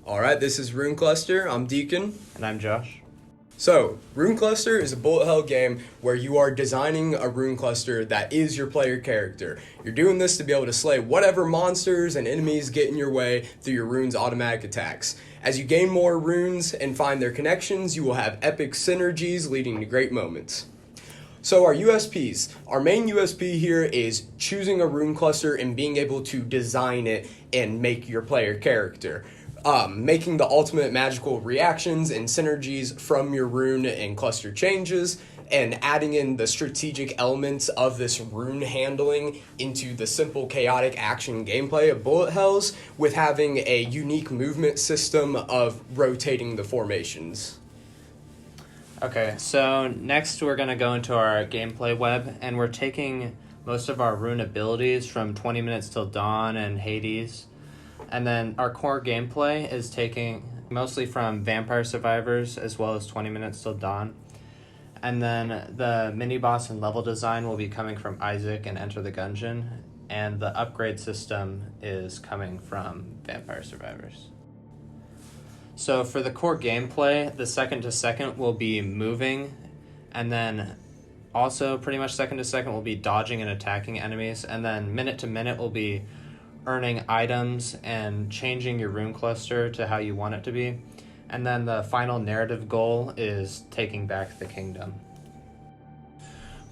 Alright, this is Rune Cluster. I'm Deacon. And I'm Josh. So, Rune Cluster is a bullet hell game where you are designing a rune cluster that is your player character. You're doing this to be able to slay whatever monsters and enemies get in your way through your rune's automatic attacks. As you gain more runes and find their connections, you will have epic synergies leading to great moments. So our USPs. Our main USP here is choosing a rune cluster and being able to design it and make your player character. Making the ultimate magical reactions and synergies from your rune and cluster changes, and adding in the strategic elements of this rune handling into the simple chaotic action gameplay of bullet hells, with having a unique movement system of rotating the formations. Okay, so next we're going to go into our gameplay web, and we're taking most of our rune abilities from 20 Minutes Till Dawn and Hades. And then our core gameplay is taking mostly from Vampire Survivors as well as 20 Minutes Till Dawn. And then the mini-boss and level design will be coming from Isaac and Enter the Gungeon. And the upgrade system is coming from Vampire Survivors. So for the core gameplay, the second to second will be moving. And then also pretty much second to second will be dodging and attacking enemies. And then minute to minute will be earning items and changing your rune cluster to how you want it to be. And then the final narrative goal is taking back the kingdom.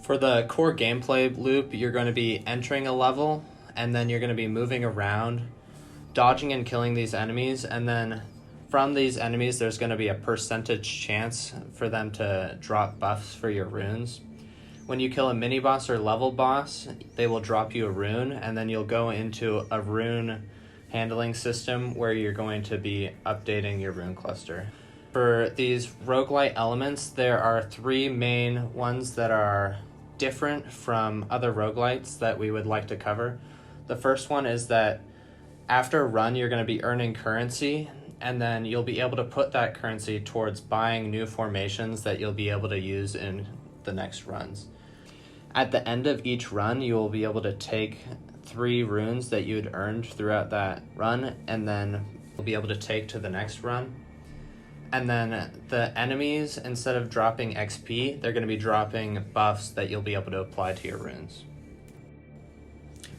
For the core gameplay loop, you're going to be entering a level, and then you're going to be moving around, dodging and killing these enemies, and then from these enemies there's going to be a percentage chance for them to drop buffs for your runes. When you kill a mini-boss or level boss, they will drop you a rune, and then you'll go into a rune handling system where you're going to be updating your rune cluster. For these roguelite elements, there are three main ones that are different from other roguelites that we would like to cover. The first one is that after a run, you're going to be earning currency, and then you'll be able to put that currency towards buying new formations that you'll be able to use in the next runs. At the end of each run, you will be able to take 3 runes that you had earned throughout that run, and then you'll be able to take to the next run. And then the enemies, instead of dropping XP, they're going to be dropping buffs that you'll be able to apply to your runes.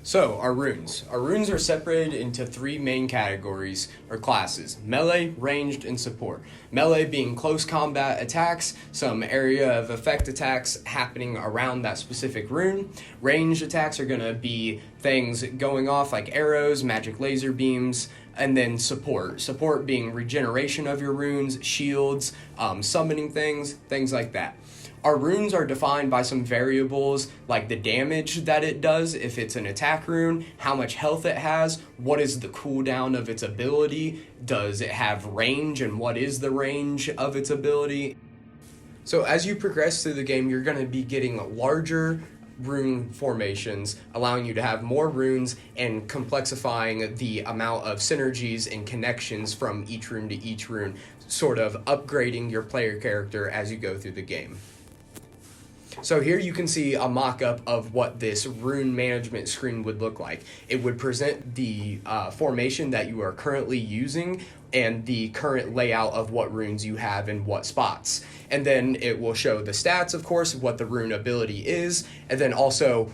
So, our runes. Our runes are separated into 3 main categories, or classes: melee, ranged, and support. Melee being close combat attacks, some area of effect attacks happening around that specific rune. Ranged attacks are going to be things going off like arrows, magic laser beams, and then support. Support being regeneration of your runes, shields, summoning things like that. Our runes are defined by some variables like the damage that it does if it's an attack rune, how much health it has, what is the cooldown of its ability, does it have range, and what is the range of its ability. So as you progress through the game, you're going to be getting larger rune formations, allowing you to have more runes and complexifying the amount of synergies and connections from each rune to each rune, sort of upgrading your player character as you go through the game. So here you can see a mock-up of what this Rune Management screen would look like. It would present the formation that you are currently using and the current layout of what runes you have in what spots. And then it will show the stats, of course, what the rune ability is, and then also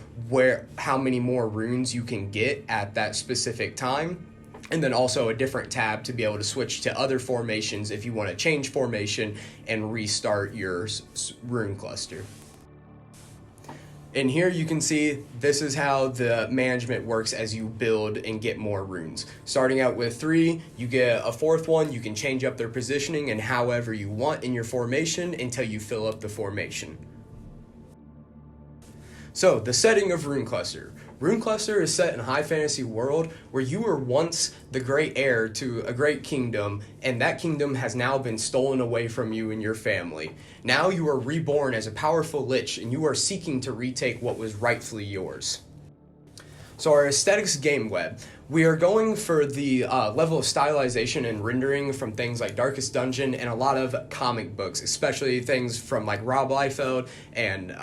how many more runes you can get at that specific time. And then also a different tab to be able to switch to other formations if you want to change formation and restart your rune cluster. And here you can see this is how the management works as you build and get more runes. Starting out with 3, you get a 4th one. You can change up their positioning and however you want in your formation until you fill up the formation. So, the setting of Rune Cluster. Rune Cluster is set in a high fantasy world where you were once the great heir to a great kingdom, and that kingdom has now been stolen away from you and your family. Now you are reborn as a powerful lich, and you are seeking to retake what was rightfully yours. So our aesthetics game web. We are going for the level of stylization and rendering from things like Darkest Dungeon and a lot of comic books, especially things from like Rob Liefeld and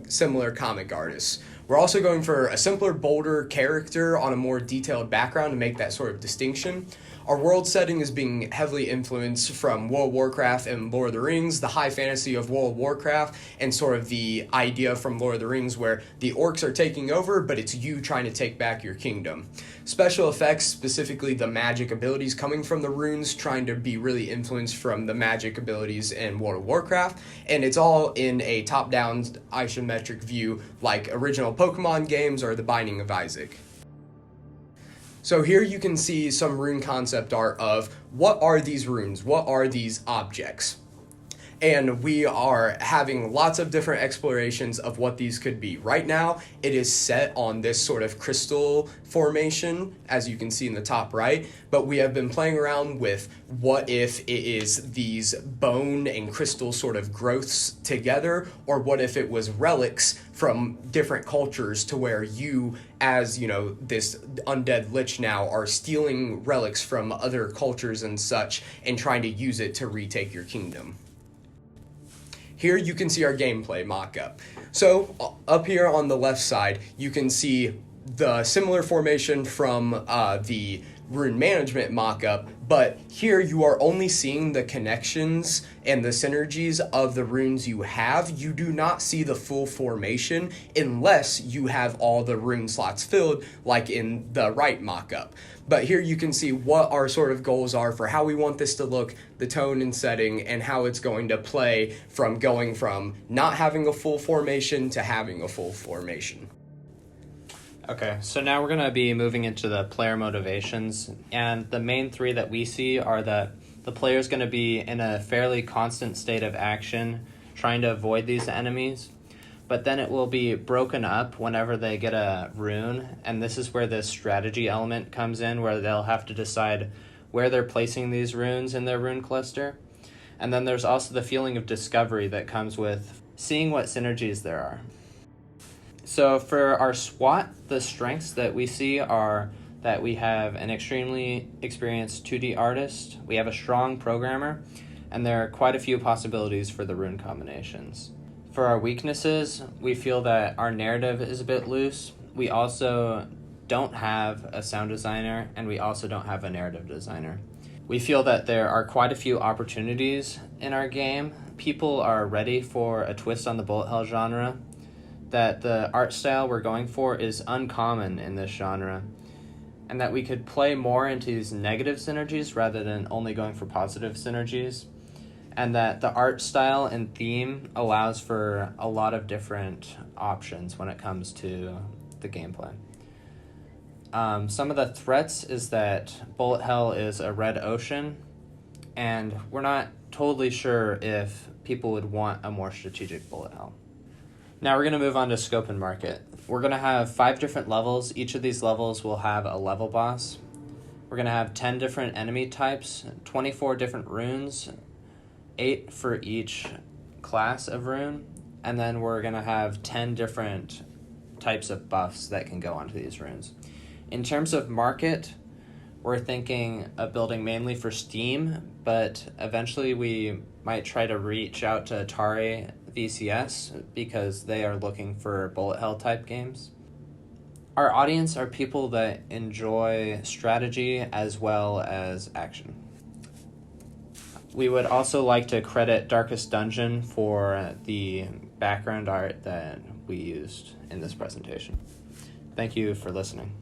similar comic artists. We're also going for a simpler, bolder character on a more detailed background to make that sort of distinction. Our world setting is being heavily influenced from World of Warcraft and Lord of the Rings, the high fantasy of World of Warcraft, and sort of the idea from Lord of the Rings where the orcs are taking over, but it's you trying to take back your kingdom. Special effects, specifically the magic abilities coming from the runes, trying to be really influenced from the magic abilities in World of Warcraft, and it's all in a top-down isometric view like original Pokemon games or The Binding of Isaac. So here you can see some rune concept art of what are these runes, what are these objects? And we are having lots of different explorations of what these could be. Right now, it is set on this sort of crystal formation, as you can see in the top right, but we have been playing around with what if it is these bone and crystal sort of growths together, or what if it was relics from different cultures to where you, as, you know, this undead lich now, are stealing relics from other cultures and such and trying to use it to retake your kingdom. Here you can see our gameplay mock-up. So up here on the left side, you can see the similar formation from the Rune Management mock-up, but here you are only seeing the connections and the synergies of the runes you have. You do not see the full formation unless you have all the rune slots filled, like in the right mock-up. But here you can see what our sort of goals are for how we want this to look, the tone and setting, and how it's going to play from going from not having a full formation to having a full formation. Okay, so now we're going to be moving into the player motivations, and the main three that we see are that the player is going to be in a fairly constant state of action, trying to avoid these enemies, but then it will be broken up whenever they get a rune, and this is where the strategy element comes in, where they'll have to decide where they're placing these runes in their rune cluster. And then there's also the feeling of discovery that comes with seeing what synergies there are. So for our SWAT, the strengths that we see are that we have an extremely experienced 2D artist, we have a strong programmer, and there are quite a few possibilities for the rune combinations. For our weaknesses, we feel that our narrative is a bit loose. We also don't have a sound designer, and we also don't have a narrative designer. We feel that there are quite a few opportunities in our game. People are ready for a twist on the bullet hell genre, that the art style we're going for is uncommon in this genre, and that we could play more into these negative synergies rather than only going for positive synergies, and that the art style and theme allows for a lot of different options when it comes to the gameplay. Some of the threats is that bullet hell is a red ocean, and we're not totally sure if people would want a more strategic bullet hell. Now we're going to move on to scope and market. We're going to have 5 different levels. Each of these levels will have a level boss. We're going to have 10 different enemy types, 24 different runes, 8 for each class of rune, and then we're going to have 10 different types of buffs that can go onto these runes. In terms of market, we're thinking of building mainly for Steam, but eventually we might try to reach out to Atari VCS because they are looking for bullet hell type games. Our audience are people that enjoy strategy as well as action. We would also like to credit Darkest Dungeon for the background art that we used in this presentation. Thank you for listening.